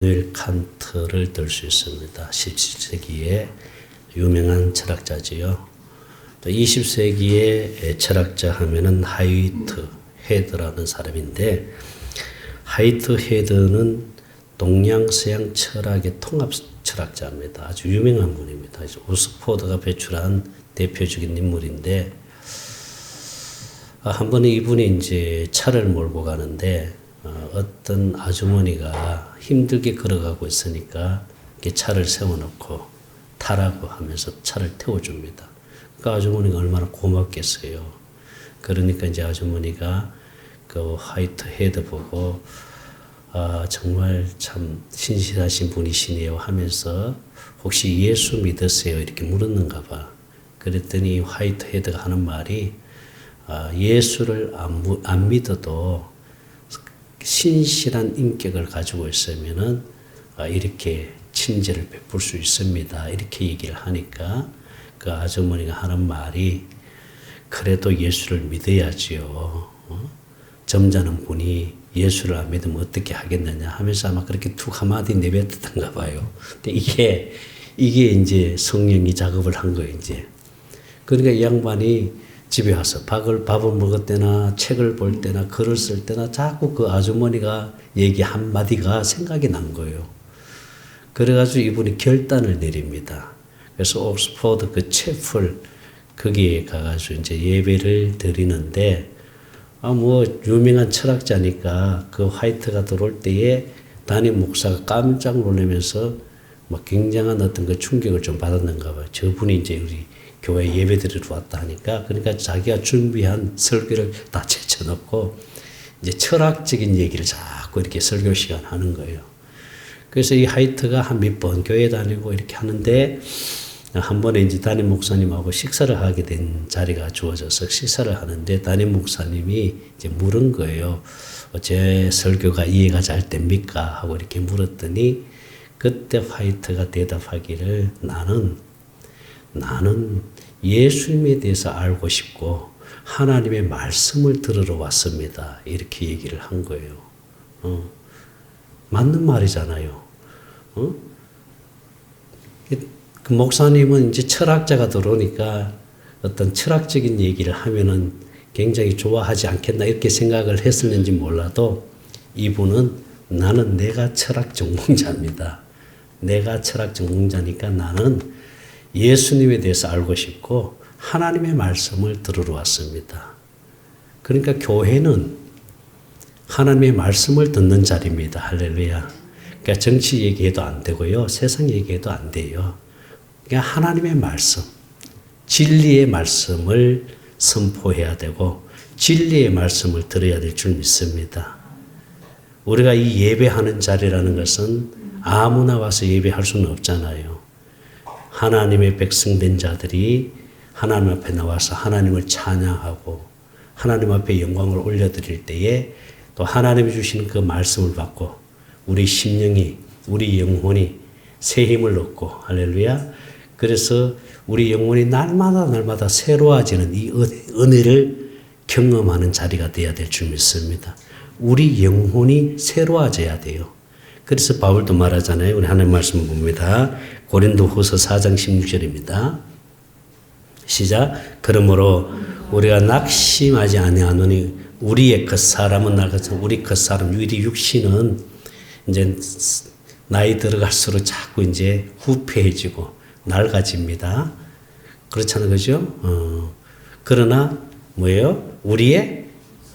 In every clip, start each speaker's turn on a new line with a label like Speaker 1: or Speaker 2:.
Speaker 1: 이마누엘 칸트를 들 수 있습니다. 17세기의 유명한 철학자지요. 또 20세기의 철학자 하면은 하이트 헤드라는 사람인데, 하이트 헤드는 동양서양 철학의 통합 철학자입니다. 아주 유명한 분입니다. 오스포드가 배출한 대표적인 인물인데, 한 번에 이분이 이제 차를 몰고 가는데, 어떤 아주머니가 힘들게 걸어가고 있으니까 차를 세워놓고 타라고 하면서 차를 태워줍니다. 그 아주머니가 얼마나 고맙겠어요. 그러니까 이제 아주머니가 그 화이트 헤드 보고 정말 참 신실하신 분이시네요 하면서 혹시 예수 믿으세요? 이렇게 물었는가 봐. 그랬더니 화이트 헤드가 하는 말이 예수를 안 믿어도 신실한 인격을 가지고 있으면은 이렇게 친절을 베풀 수 있습니다. 이렇게 얘기를 하니까 그 아주머니가 하는 말이, 그래도 예수를 믿어야지요. 점잖은 분이 예수를 안 믿으면 어떻게 하겠느냐 하면서 아마 그렇게 툭 한마디 내뱉었던가 봐요. 근데 이게 이제 성령이 작업을 한 거예요, 이제. 그러니까 이 양반이 집에 와서 밥을 먹을 때나 책을 볼 때나 글을 쓸 때나 자꾸 그 아주머니가 얘기 한마디가 생각이 난 거예요. 그래가지고 이분이 결단을 내립니다. 그래서 옥스퍼드 그 채플 거기에 가가지고 이제 예배를 드리는데, 유명한 철학자니까 그 화이트가 들어올 때에 담임 목사가 깜짝 놀라면서 막 굉장한 어떤 그 충격을 좀 받았는가 봐요. 저분이 이제 우리 교회 예배드리러 왔다 하니까, 그러니까 자기가 준비한 설교를 다 제쳐놓고 이제 철학적인 얘기를 자꾸 이렇게 설교 시간 하는 거예요. 그래서 이 하이트가 한 몇 번 교회 다니고 이렇게 하는데, 한 번에 이제 담임 목사님하고 식사를 하게 된 자리가 주어져서 식사를 하는데, 담임 목사님이 이제 물은 거예요. 제 설교가 이해가 잘 됩니까? 하고 이렇게 물었더니, 그때 화이트가 대답하기를, 나는 예수님에 대해서 알고 싶고 하나님의 말씀을 들으러 왔습니다. 이렇게 얘기를 한 거예요. 맞는 말이잖아요. 그 목사님은 이제 철학자가 들어오니까 어떤 철학적인 얘기를 하면은 굉장히 좋아하지 않겠나 이렇게 생각을 했었는지 몰라도, 이분은 나는 내가 철학 전공자입니다. 내가 철학 전공자니까 나는 예수님에 대해서 알고 싶고 하나님의 말씀을 들으러 왔습니다. 그러니까 교회는 하나님의 말씀을 듣는 자리입니다. 할렐루야. 그러니까 정치 얘기해도 안 되고요. 세상 얘기해도 안 돼요. 그러니까 하나님의 말씀, 진리의 말씀을 선포해야 되고 진리의 말씀을 들어야 될 줄 믿습니다. 우리가 이 예배하는 자리라는 것은 아무나 와서 예배할 수는 없잖아요. 하나님의 백성된 자들이 하나님 앞에 나와서 하나님을 찬양하고 하나님 앞에 영광을 올려드릴 때에 또 하나님이 주시는 그 말씀을 받고 우리 심령이, 우리 영혼이 새 힘을 얻고, 할렐루야. 그래서 우리 영혼이 날마다 새로워지는 이 은혜를 경험하는 자리가 되어야 될 줄 믿습니다. 우리 영혼이 새로워져야 돼요. 그래서 바울도 말하잖아요. 우리 하나님 말씀 봅니다. 고린도후서 4장 16절입니다. 시작. 그러므로 우리가 낙심하지 아니하노니 우리의 겉사람은 낡아서 우리 겉사람, 우리 육신은 이제 나이 들어갈수록 자꾸 이제 후패해지고 낡아집니다. 그렇잖아요, 그죠? 그러나 뭐예요? 우리의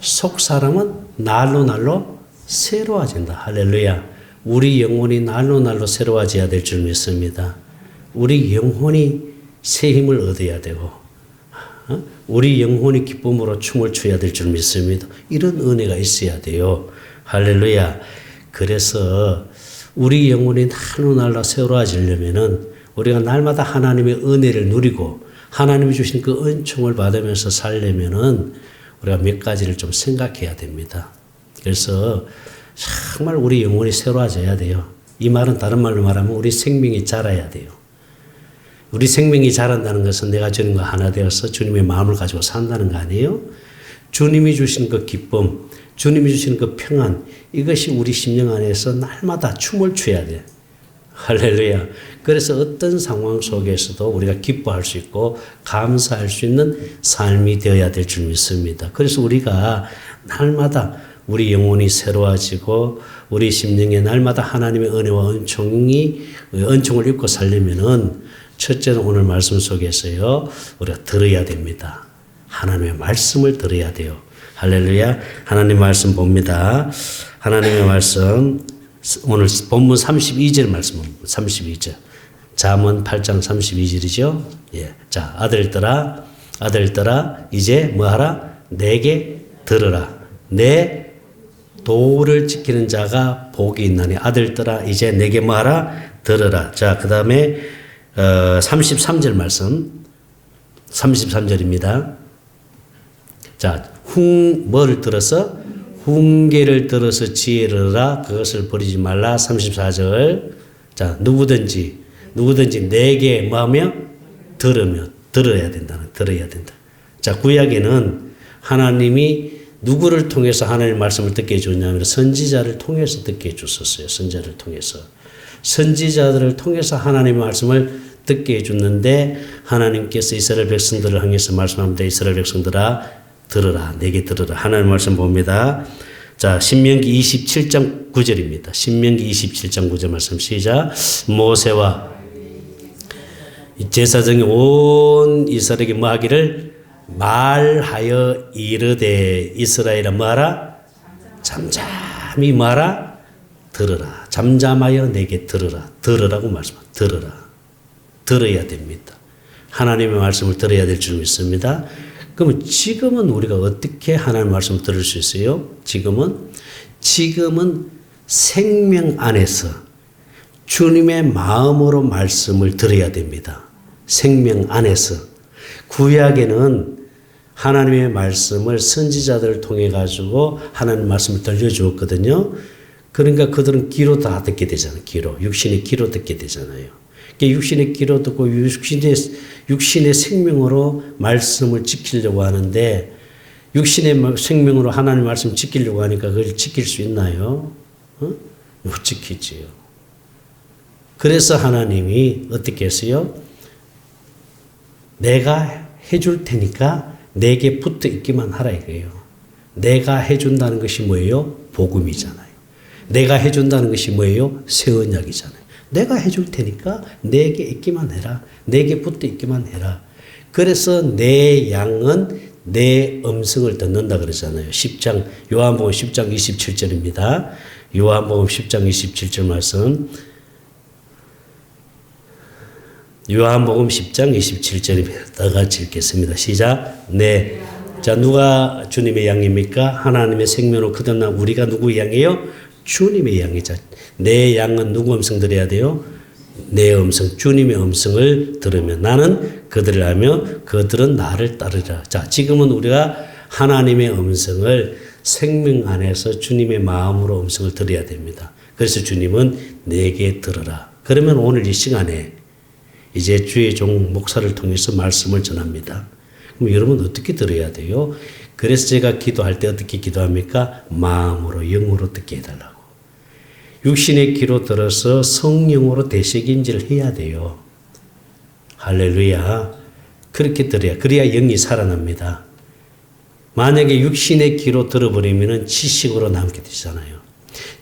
Speaker 1: 속사람은 날로 새로워진다. 할렐루야. 우리 영혼이 날로 새로워져야 될 줄 믿습니다. 우리 영혼이 새 힘을 얻어야 되고, 우리 영혼이 기쁨으로 춤을 춰야 될 줄 믿습니다. 이런 은혜가 있어야 돼요. 할렐루야. 그래서 우리 영혼이 날로 새로워지려면은 우리가 날마다 하나님의 은혜를 누리고 하나님이 주신 그 은총을 받으면서 살려면은 우리가 몇 가지를 좀 생각해야 됩니다. 그래서 정말 우리 영혼이 새로워져야 돼요. 이 말은 다른 말로 말하면 우리 생명이 자라야 돼요. 우리 생명이 자란다는 것은 내가 주님과 하나 되어서 주님의 마음을 가지고 산다는 거 아니에요? 주님이 주신 그 기쁨, 주님이 주시는 그 평안, 이것이 우리 심령 안에서 날마다 춤을 춰야 돼. 할렐루야. 그래서 어떤 상황 속에서도 우리가 기뻐할 수 있고 감사할 수 있는 삶이 되어야 될 줄 믿습니다. 그래서 우리가 날마다 우리 영혼이 새로워지고 우리 심령에 날마다 하나님의 은혜와 은총을 입고 살려면은 첫째는 오늘 말씀 속에서요, 우리가 들어야 됩니다. 하나님의 말씀을 들어야 돼요. 할렐루야. 하나님 말씀 봅니다. 하나님의 말씀, 오늘 본문 32절 말씀, 32절. 잠언 8장 32절이죠. 예. 자, 아들들아, 이제 뭐하라? 내게 들으라. 내 도를 지키는 자가 복이 있나니. 아들들아, 이제 내게 뭐하라? 들으라. 자, 그 다음에 33절 말씀, 33절입니다. 자, 뭐를 들어서? 훈계를 들어서 지혜를 얻으라. 그것을 버리지 말라. 34절. 자, 누구든지 내게 뭐하며? 들어야 된다. 자, 구약에는 하나님이 누구를 통해서 하나님의 말씀을 듣게 해줬냐면 선지자를 통해서 듣게 해줬었어요. 선지자들을 통해서 하나님의 말씀을 듣게 해줬는데 하나님께서 이스라엘 백성들을 향해서 말씀합니다. 이스라엘 백성들아, 들으라. 내게 들으라. 하나님의 말씀 봅니다. 자, 신명기 27장 9절입니다. 신명기 27장 9절 말씀 시작. 모세와 제사장이 온 이스라엘에게 뭐 하기를? 말하여 이르되 이스라엘아 뭐하라? 잠잠히 뭐하라? 들으라. 잠잠하여 내게 들으라. 들으라고 말씀합니다. 들어야 됩니다. 하나님의 말씀을 들어야 될 줄 믿습니다. 그러면 지금은 우리가 어떻게 하나님의 말씀을 들을 수 있어요? 지금은 생명 안에서 주님의 마음으로 말씀을 들어야 됩니다. 생명 안에서. 구약에는 하나님의 말씀을 선지자들을 통해 가지고 하나님의 말씀을 들려주었거든요. 그러니까 그들은 귀로 다 듣게 되잖아요. 육신의 귀로 듣게 되잖아요. 육신의 귀로 듣고 육신의 생명으로 말씀을 지키려고 하는데 육신의 생명으로 하나님의 말씀을 지키려고 하니까 그걸 지킬 수 있나요? 못 지키지요. 그래서 하나님이 어떻게 했어요? 내가 해줄 테니까 내게 붙어 있기만 하라 이거예요. 내가 해준다는 것이 뭐예요? 복음이잖아요. 내가 해준다는 것이 뭐예요? 새 언약이잖아요. 내가 해줄 테니까 내게 있기만 해라. 내게 붙어 있기만 해라. 그래서 내 양은 내 음성을 듣는다 그러잖아요. 요한복음 10장 27절입니다. 요한복음 10장 27절 말씀. 요한복음 10장 27절입니다. 다 같이 읽겠습니다. 시작. 네. 자, 누가 주님의 양입니까? 하나님의 생명으로 거듭난 우리가 누구의 양이에요? 주님의 양이죠. 내 양은 누구 음성 들어야 돼요? 내 음성, 주님의 음성을 들으면 나는 그들을 알며 그들은 나를 따르리라. 자, 지금은 우리가 하나님의 음성을 생명 안에서 주님의 마음으로 음성을 들어야 됩니다. 그래서 주님은 내게 들으라. 그러면 오늘 이 시간에 이제 주의 종 목사를 통해서 말씀을 전합니다. 그럼 여러분 어떻게 들어야 돼요? 그래서 제가 기도할 때 어떻게 기도합니까? 마음으로 영으로 듣게 해달라고. 육신의 귀로 들어서 성령으로 되새김질을 해야 돼요. 할렐루야. 그렇게 들어야, 그래야 영이 살아납니다. 만약에 육신의 귀로 들어버리면 지식으로 남게 되잖아요.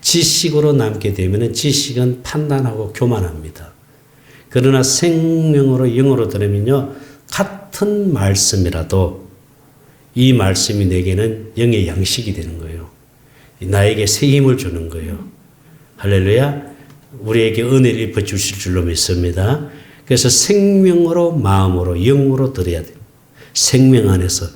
Speaker 1: 지식으로 남게 되면 지식은 판단하고 교만합니다. 그러나 생명으로 영으로 들으면요, 같은 말씀이라도 이 말씀이 내게는 영의 양식이 되는 거예요. 나에게 새 힘을 주는 거예요. 할렐루야. 우리에게 은혜를 입혀 주실 줄로 믿습니다. 그래서 생명으로, 마음으로, 영으로 들어야 돼요. 생명 안에서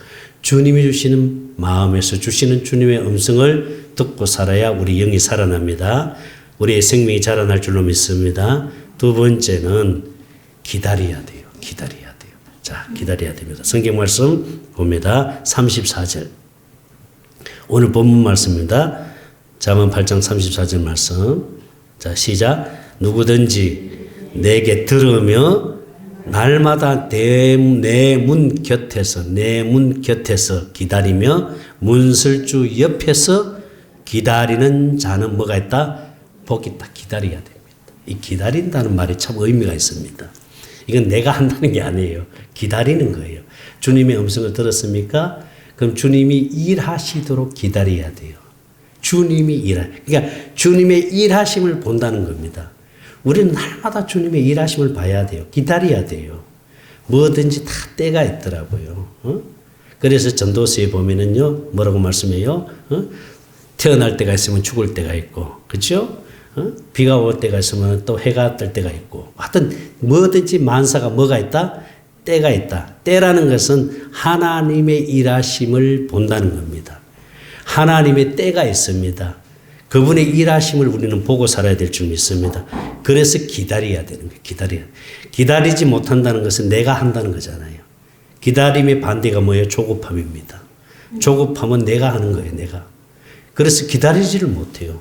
Speaker 1: 주님이 주시는 마음에서 주시는 주님의 음성을 듣고 살아야 우리 영이 살아납니다. 우리의 생명이 자라날 줄로 믿습니다. 두 번째는 기다려야 돼요. 자, 기다려야 됩니다. 성경 말씀 봅니다. 34절. 오늘 본문 말씀입니다. 잠언 8장 34절 말씀. 자, 시작. 누구든지 내게 들으며 날마다 내 문 곁에서 기다리며 문설주 옆에서 기다리는 자는 뭐가 있다? 복이 있다. 기다려야 됩니다. 이 기다린다는 말이 참 의미가 있습니다. 이건 내가 한다는 게 아니에요. 기다리는 거예요. 주님의 음성을 들었습니까? 그럼 주님이 일하시도록 기다려야 돼요. 그러니까 주님의 일하심을 본다는 겁니다. 우리는 날마다 주님의 일하심을 봐야 돼요. 기다려야 돼요. 뭐든지 다 때가 있더라고요. 그래서 전도서에 보면은요, 뭐라고 말씀해요? 태어날 때가 있으면 죽을 때가 있고, 그렇죠? 비가 올 때가 있으면 또 해가 뜰 때가 있고, 하여튼 뭐든지 만사가 뭐가 있다? 때가 있다. 때라는 것은 하나님의 일하심을 본다는 겁니다. 하나님의 때가 있습니다. 그분의 일하심을 우리는 보고 살아야 될 줄 믿습니다. 그래서 기다려야 되는 거예요. 기다리지 못한다는 것은 내가 한다는 거잖아요. 기다림의 반대가 뭐예요? 조급함입니다. 조급함은 내가 하는 거예요. 내가. 그래서 기다리지를 못해요.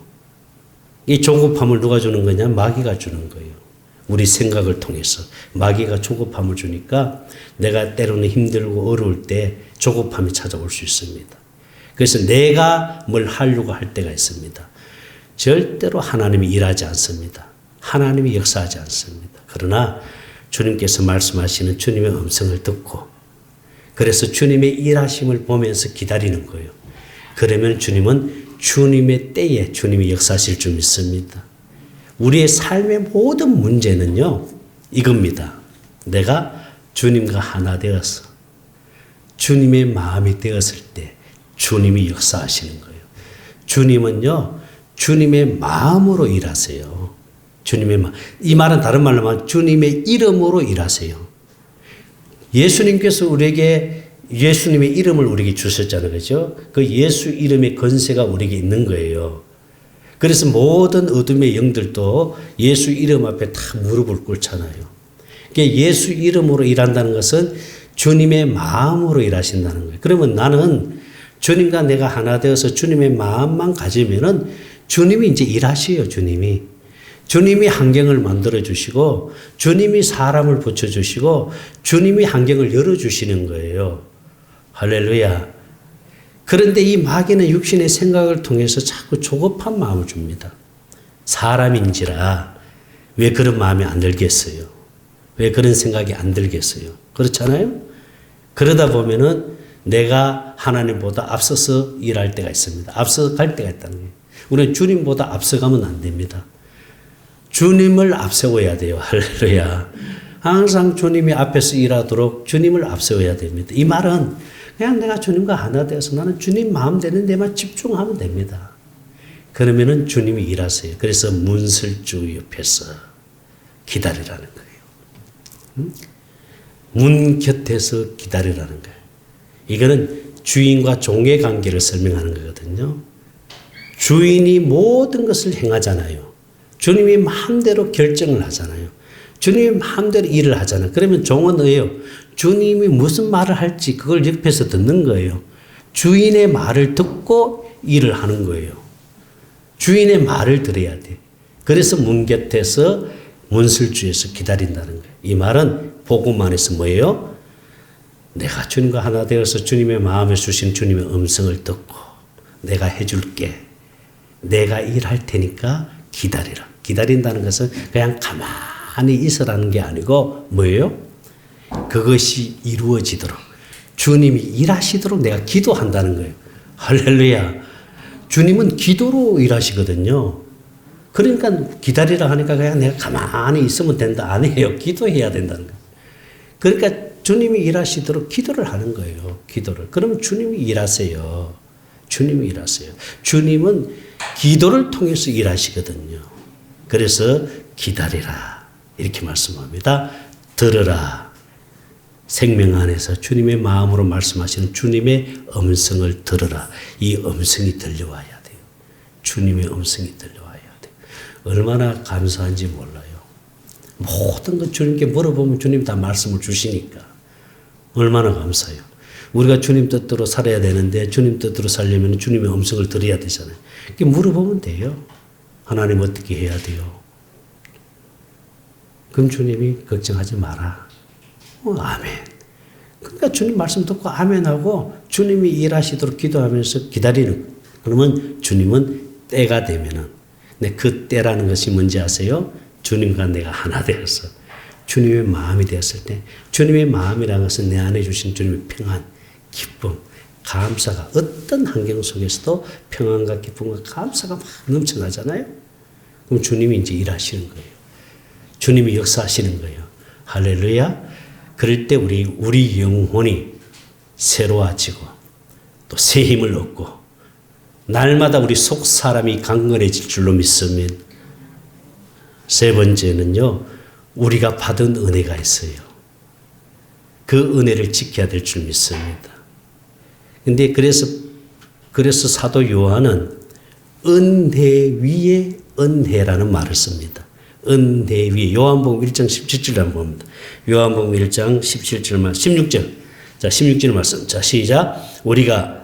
Speaker 1: 이 조급함을 누가 주는 거냐? 마귀가 주는 거예요. 우리 생각을 통해서. 마귀가 조급함을 주니까 내가 때로는 힘들고 어려울 때 조급함이 찾아올 수 있습니다. 그래서 내가 뭘 하려고 할 때가 있습니다. 절대로 하나님이 일하지 않습니다. 하나님이 역사하지 않습니다. 그러나 주님께서 말씀하시는 주님의 음성을 듣고 그래서 주님의 일하심을 보면서 기다리는 거예요. 그러면 주님은 주님의 때에 주님이 역사하실 줄 믿습니다. 우리의 삶의 모든 문제는요, 이겁니다. 내가 주님과 하나 되어서 주님의 마음이 되었을 때 주님이 역사하시는 거예요. 주님은요, 주님의 마음으로 일하세요. 주님의 마음. 이 말은 다른 말로 하면 주님의 이름으로 일하세요. 예수님께서 우리에게 예수님의 이름을 우리에게 주셨잖아요. 그죠? 그 예수 이름의 권세가 우리에게 있는 거예요. 그래서 모든 어둠의 영들도 예수 이름 앞에 다 무릎을 꿇잖아요. 그러니까 예수 이름으로 일한다는 것은 주님의 마음으로 일하신다는 거예요. 그러면 나는 주님과 내가 하나 되어서 주님의 마음만 가지면은 주님이 이제 일하셔요, 주님이. 주님이 환경을 만들어 주시고, 주님이 사람을 붙여주시고, 주님이 환경을 열어주시는 거예요. 할렐루야. 그런데 이 마귀는 육신의 생각을 통해서 자꾸 조급한 마음을 줍니다. 사람인지라 왜 그런 마음이 안 들겠어요? 왜 그런 생각이 안 들겠어요? 그렇잖아요? 그러다 보면은 내가 하나님보다 앞서서 일할 때가 있습니다. 앞서 갈 때가 있다는 거예요. 우리는 주님보다 앞서가면 안 됩니다. 주님을 앞세워야 돼요. 할렐루야. 항상 주님이 앞에서 일하도록 주님을 앞세워야 됩니다. 이 말은 그냥 내가 주님과 하나 되어서 나는 주님 마음 되는 데만 집중하면 됩니다. 그러면은 주님이 일하세요. 그래서 문설주 옆에서 기다리라는 거예요. 문 곁에서 기다리라는 거예요. 이거는 주인과 종의 관계를 설명하는 거거든요. 주인이 모든 것을 행하잖아요. 주님이 마음대로 결정을 하잖아요. 주님이 마음대로 일을 하잖아요. 그러면 종은 왜요? 주님이 무슨 말을 할지 그걸 옆에서 듣는 거예요. 주인의 말을 듣고 일을 하는 거예요. 주인의 말을 들어야 돼. 그래서 문 곁에서 문설주에서 기다린다는 거예요. 이 말은 복음 안에서 뭐예요? 내가 주님과 하나 되어서 주님의 마음에 주신 주님의 음성을 듣고 내가 해줄게. 내가 일할 테니까 기다리라. 기다린다는 것은 그냥 가만히 있으라는 게 아니고 뭐예요? 그것이 이루어지도록 주님이 일하시도록 내가 기도한다는 거예요. 할렐루야. 주님은 기도로 일하시거든요. 그러니까 기다리라 하니까 그냥 내가 가만히 있으면 된다. 아니에요. 기도해야 된다는 거예요. 그러니까 주님이 일하시도록 기도를 하는 거예요. 기도를. 그럼 주님이 일하세요. 주님이 일하세요. 주님은 기도를 통해서 일하시거든요. 그래서 기다리라. 이렇게 말씀합니다. 들으라. 생명 안에서 주님의 마음으로 말씀하시는 주님의 음성을 들으라. 이 음성이 들려와야 돼요. 주님의 음성이 들려와야 돼요. 얼마나 감사한지 몰라요. 모든 것 주님께 물어보면 주님 다 말씀을 주시니까 얼마나 감사해요. 우리가 주님 뜻대로 살아야 되는데 주님 뜻대로 살려면 주님의 음성을 들어야 되잖아요. 물어보면 돼요. 하나님 어떻게 해야 돼요? 그럼 주님이 걱정하지 마라. 아멘. 그러니까 주님 말씀 듣고 아멘하고 주님이 일하시도록 기도하면서 기다리는. 그러면 주님은 때가 되면은, 근데 그 때라는 것이 뭔지 아세요? 주님과 내가 하나 되어서 주님의 마음이 되었을 때, 주님의 마음이라는 것은 내 안에 주신 주님의 평안, 기쁨, 감사가 어떤 환경 속에서도 평안과 기쁨과 감사가 막 넘쳐나잖아요. 그럼 주님이 이제 일하시는 거예요. 주님이 역사하시는 거예요. 할렐루야. 그럴 때 우리 영혼이 새로워지고 또 새 힘을 얻고 날마다 우리 속 사람이 강건해질 줄로 믿습니다. 세 번째는요, 우리가 받은 은혜가 있어요. 그 은혜를 지켜야 될 줄 믿습니다. 근데 그래서 사도 요한은 은혜 위에 은혜라는 말을 씁니다. 은혜 위에. 요한복음 1장 17절을 한번 봅니다. 요한복음 1장 17절 말씀, 16절. 자, 16절 말씀. 자, 시작. 우리가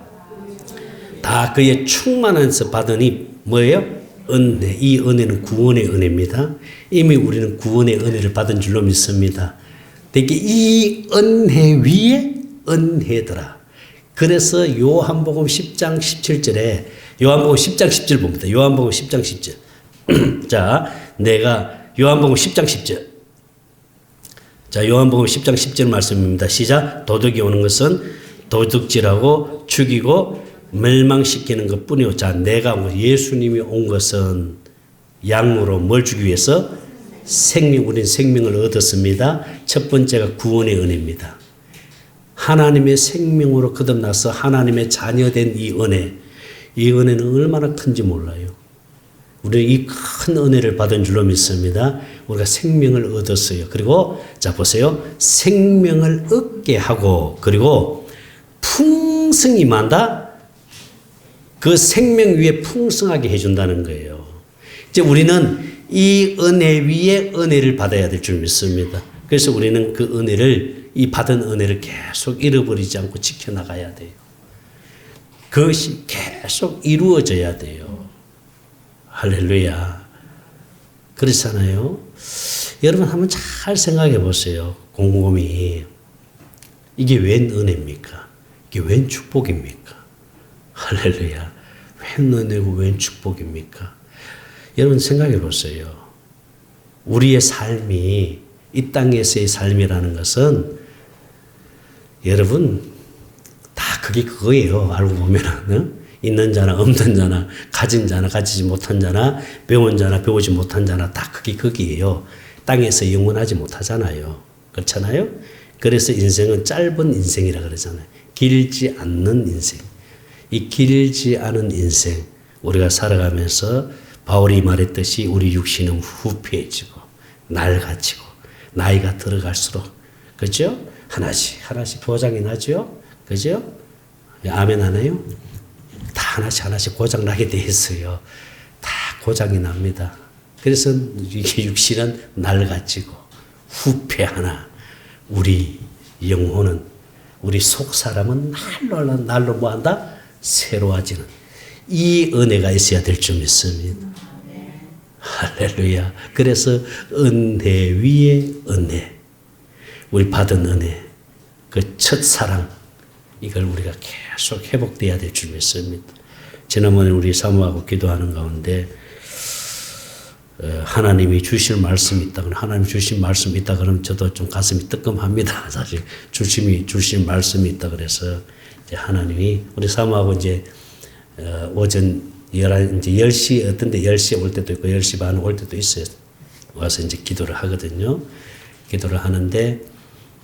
Speaker 1: 다 그의 충만함에서 받으니 뭐예요? 은혜. 이 은혜는 구원의 은혜입니다. 이미 우리는 구원의 은혜를 받은 줄로 믿습니다. 되게 이 은혜 위에 은혜더라. 그래서 요한복음 10장 17절에 요한복음 10장 10절 봅니다. 요한복음 10장 10절. 자, 내가 요한복음 10장 10절. 자, 요한복음 10장 10절 말씀입니다. 시작. 도둑이 오는 것은 도둑질하고 죽이고 멸망시키는 것뿐이요. 자, 예수님이 온 것은 양으로 뭘 주기 위해서? 우린 생명을 얻었습니다. 첫 번째가 구원의 은혜입니다. 하나님의 생명으로 거듭나서 하나님의 자녀된 이 은혜는 얼마나 큰지 몰라요. 우리는 이 큰 은혜를 받은 줄로 믿습니다. 우리가 생명을 얻었어요. 그리고 자 보세요. 생명을 얻게 하고 그리고 풍성히 만다. 그 생명 위에 풍성하게 해준다는 거예요. 이제 우리는 이 은혜 위에 은혜를 받아야 될 줄 믿습니다. 그래서 우리는 그 은혜를, 이 받은 은혜를 계속 잃어버리지 않고 지켜나가야 돼요. 그것이 계속 이루어져야 돼요. 할렐루야. 그렇잖아요. 여러분 한번 잘 생각해 보세요. 곰곰이. 이게 웬 은혜입니까? 이게 웬 축복입니까? 할렐루야. 웬 은혜고 웬 축복입니까? 여러분 생각해 보세요. 우리의 삶이, 이 땅에서의 삶이라는 것은 여러분 다 그게 그거예요. 알고 보면은. 있는 자나 없는 자나 가진 자나 가지지 못한 자나 배운 자나 배우지 못한 자나 다 그게 거기에요. 땅에서 영원하지 못하잖아요. 그렇잖아요. 그래서 인생은 짧은 인생이라 그러잖아요. 길지 않는 인생. 이 길지 않은 인생 우리가 살아가면서 바울이 말했듯이 우리 육신은 후패해지고 낡아지고 나이가 들어갈수록 그죠? 하나씩 고장이 나죠? 그죠? 아멘 하나요? 다 하나씩 고장 나게 돼 있어요. 다 고장이 납니다. 그래서 이게 육신은 낡아지고 후패하나 우리 영혼은, 우리 속 사람은 날로 뭐한다? 새로워지는 이 은혜가 있어야 될 줄 믿습니다. 할렐루야. 그래서 은혜 위에 은혜, 우리 받은 은혜, 그 첫사랑, 이걸 우리가 계속 회복돼야 될 줄 믿습니다. 지난번에 우리 사모하고 기도하는 가운데 하나님이 주실 말씀이 있다. 하나님 주신 말씀이 있다. 그러면 저도 좀 가슴이 뜨끔합니다. 사실 주신 말씀이 있다. 그래서 이제 하나님이 우리 사모하고 이제 오전 10시 어떤데 10시에 올 때도 있고 10시 반 올 때도 있어요. 와서 이제 기도를 하거든요. 기도를 하는데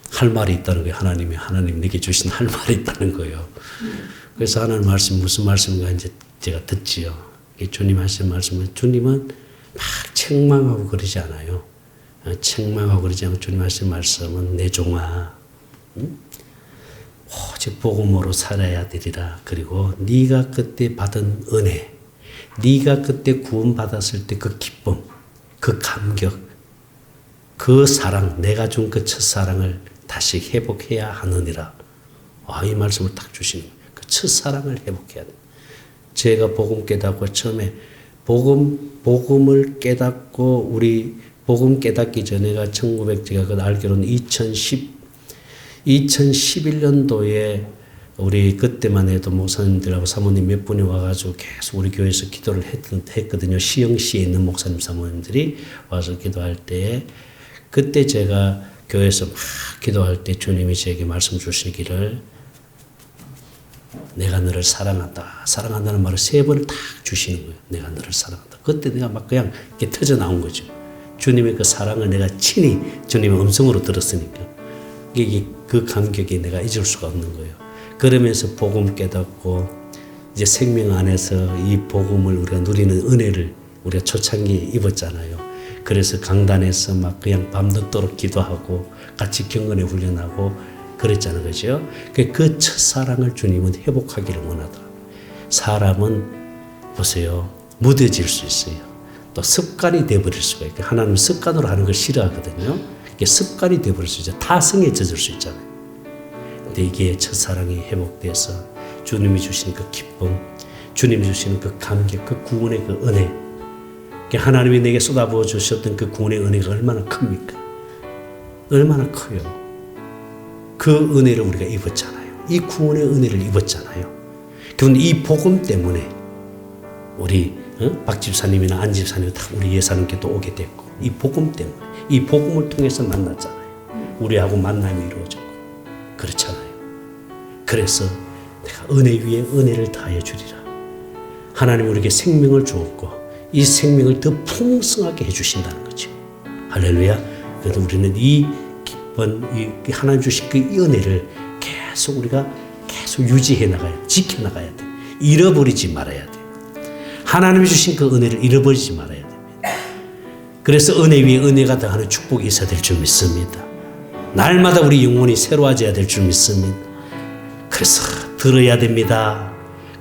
Speaker 1: 할 말이 있다는 거예요. 하나님 내게 주신 할 말이 있다는 거예요. 그래서 하나님 말씀 무슨 말씀인가 이제 제가 듣지요. 주님 하신 말씀은 주님은 막 책망하고 그러지 않아요. 책망하고 그러지 않고 주님 하신 말씀은 내 종아, 오직 복음으로 살아야 되리라. 그리고 네가 그때 받은 은혜, 네가 그때 구원 받았을 때 그 기쁨, 그 감격, 그 사랑, 내가 준 그 첫사랑을 다시 회복해야 하느니라. 이 말씀을 딱 주시는 거예요. 그 첫사랑을 회복해야 돼. 제가 복음 깨닫고 처음에 복음을 깨닫고 우리 복음 깨닫기 전에가 제가 알기로는 2011년도에 우리 그때만 해도 목사님들하고 사모님 몇 분이 와가지고 계속 우리 교회에서 기도를 했거든요. 시흥시에 있는 목사님 사모님들이 와서 기도할 때에 그때 제가 교회에서 막 기도할 때 주님이 저에게 말씀 주시기를 내가 너를 사랑한다. 사랑한다는 말을 3번을 딱 주시는 거예요. 내가 너를 사랑한다. 그때 내가 막 그냥 이렇게 터져 나온 거죠. 주님의 그 사랑을 내가 친히 주님의 음성으로 들었으니까 이게 그 감격이 내가 잊을 수가 없는 거예요. 그러면서 복음 깨닫고 이제 생명 안에서 이 복음을 우리가 누리는 은혜를 우리가 초창기에 입었잖아요. 그래서 강단에서 막 그냥 밤늦도록 기도하고 같이 경건에 훈련하고 그랬잖아요. 그죠? 그 첫사랑을 주님은 회복하기를 원하더라고요. 사람은 보세요. 무뎌질 수 있어요. 또 습관이 되어버릴 수가 있고 하나님은 습관으로 하는 걸 싫어하거든요. 이게 습관이 되어버릴 수 있죠. 타성에 젖을 수 있잖아요. 근데 이게 첫사랑이 회복돼서 주님이 주시는 그 기쁨, 주님이 주시는 그 감격, 그 구원의 그 은혜, 하나님이 내게 쏟아부어 주셨던 그 구원의 은혜가 얼마나 큽니까? 얼마나 커요. 그 은혜를 우리가 입었잖아요. 이 구원의 은혜를 입었잖아요. 그런데 이 복음 때문에 우리 박 집사님이나 안 집사님 다 우리 예사님께 또 오게 됐고 이 복음 때문에 이 복음을 통해서 만났잖아요. 우리하고 만남이 이루어졌고 그렇잖아요. 그래서 내가 은혜 위에 은혜를 더하여 주리라. 하나님 우리에게 생명을 주었고 이 생명을 더 풍성하게 해주신다는 거죠. 할렐루야. 그래서 우리는 이 기쁜 이 하나님 주신 그 은혜를 계속 우리가 계속 유지해 나가야 돼. 지켜 나가야 돼. 잃어버리지 말아야 돼. 하나님이 주신 그 은혜를 잃어버리지 말아야 됩니다. 그래서 은혜 위에 은혜가 더하는 축복이 있어야 될 줄 믿습니다. 날마다 우리 영혼이 새로워져야 될 줄 믿습니다. 그래서 들어야 됩니다.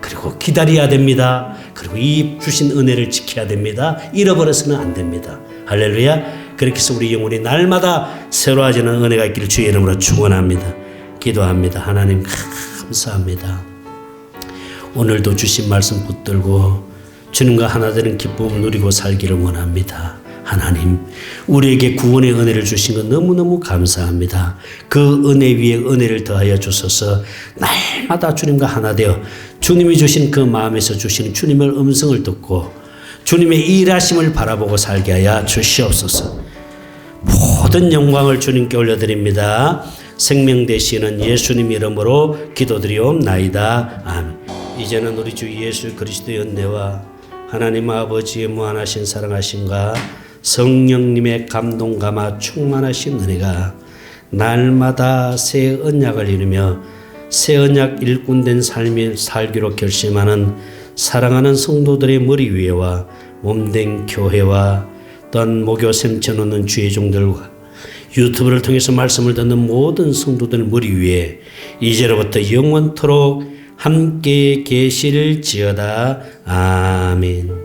Speaker 1: 그리고 기다려야 됩니다. 그리고 이 주신 은혜를 지켜야 됩니다. 잃어버려서는 안 됩니다. 할렐루야. 그렇게 해서 우리 영혼이 날마다 새로워지는 은혜가 있기를 주의 이름으로 축원합니다. 기도합니다. 하나님 감사합니다. 오늘도 주신 말씀 붙들고 주님과 하나 되는 기쁨을 누리고 살기를 원합니다. 하나님, 우리에게 구원의 은혜를 주신 것 너무너무 감사합니다. 그 은혜 위에 은혜를 더하여 주셔서 날마다 주님과 하나 되어 주님이 주신 그 마음에서 주시는 주님의 음성을 듣고 주님의 일하심을 바라보고 살게 하여 주시옵소서. 모든 영광을 주님께 올려드립니다. 생명 되시는 예수님 이름으로 기도드리옵나이다. 아멘. 이제는 우리 주 예수 그리스도의 은혜와 하나님 아버지의 무한하신 사랑하심과 성령님의 감동 감화 충만하신 은혜가 날마다 새 언약을 이루며 새 언약 일꾼된 삶을 살기로 결심하는 사랑하는 성도들의 머리 위에와 몸된 교회와 또한 목요 sem쳐놓는 주의 종들과 유튜브를 통해서 말씀을 듣는 모든 성도들 머리 위에 이제로부터 영원토록 함께 계실지어다. 아멘.